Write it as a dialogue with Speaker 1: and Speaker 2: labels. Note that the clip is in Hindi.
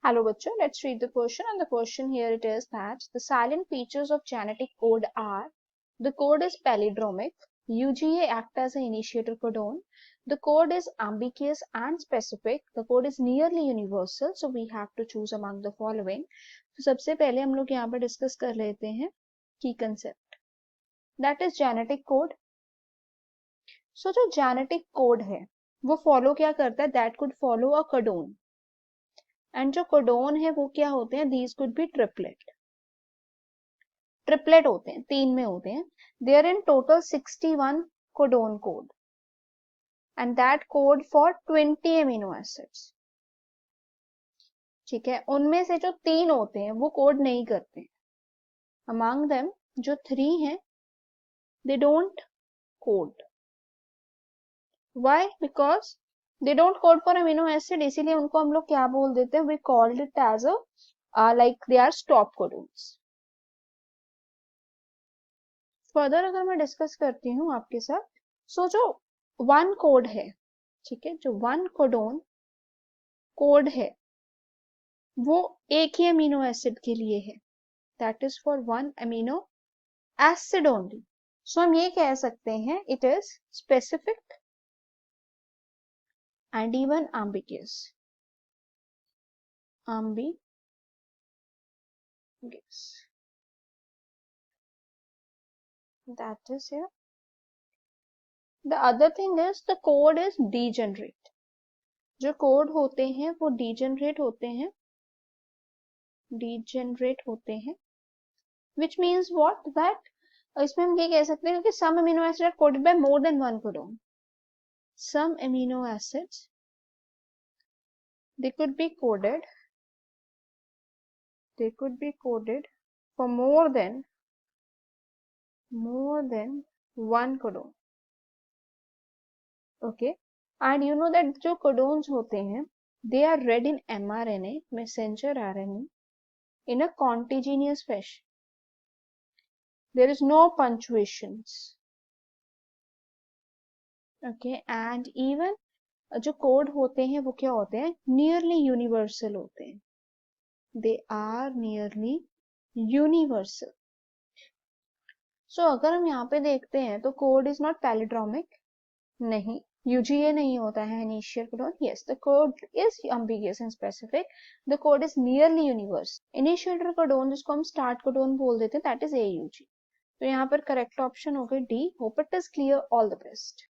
Speaker 1: Hello bachcho, let's read the question, and the question here it is that the silent features of genetic code are: the code is palindromic, UGA act as an initiator codon, the code is ambiguous and specific, the code is nearly universal, so we have to choose among the following. तो सबसे पहले हम लोग यहाँ पर डिस्कस कर लेते हैं की concept, that is genetic code. So जो जेनेटिक कोड है वो फॉलो क्या करता है, that could follow a codon. And जो कोडोन है वो क्या होते हैं, दीज कुड बी ट्रिपलेट होते हैं, 3 में होते हैं. There in total 61 codon code and that code for 20 amino acids. ठीक है, उनमें से जो 3 होते हैं वो कोड नहीं करते हैं. अमंग देम जो 3 हैं they don't code. Why? Because they don't code for amino acid, इसीलिए उनको हम लोग क्या बोल देते हैं, we called it as a like they are stop codons. Further अगर मैं डिस्कस करती हूँ आपके साथ, सो जो 1 कोड है, ठीक है, जो 1 कोडोन कोड है वो एक ही अमीनो एसिड के लिए है, that is for 1 amino acid only. So हम ये कह सकते हैं it is specific and even ambiguous. That is here. The other thing is the code is degenerate. जो कोड होते हैं वो degenerate होते हैं, which means what, that इसमें हम ये कह सकते हैं कि some amino acids are coded by more than one codon. Some amino acids they could be coded for more than one codon. Okay, and you know that जो codons होते हैं they are read in mRNA, messenger RNA, in a contigenous fashion. There is no punctuations. Okay, and even जो कोड होते हैं वो क्या होते हैं, नियरली यूनिवर्सल होते हैं. They are nearly universal. So अगर हम यहाँ पे देखते हैं तो कोड इज नॉट पैलिड्रोमिक, नहीं, यूजीए नहीं होता है initial codon. Yes, the code is ambiguous and specific, the code is nearly universal. Initiator codon जिसको हम स्टार्ट कोडोन बोल देते हैं, दैट इज एयूजी. तो यहाँ पर करेक्ट ऑप्शन हो गई D. Hope it is clear. All the best.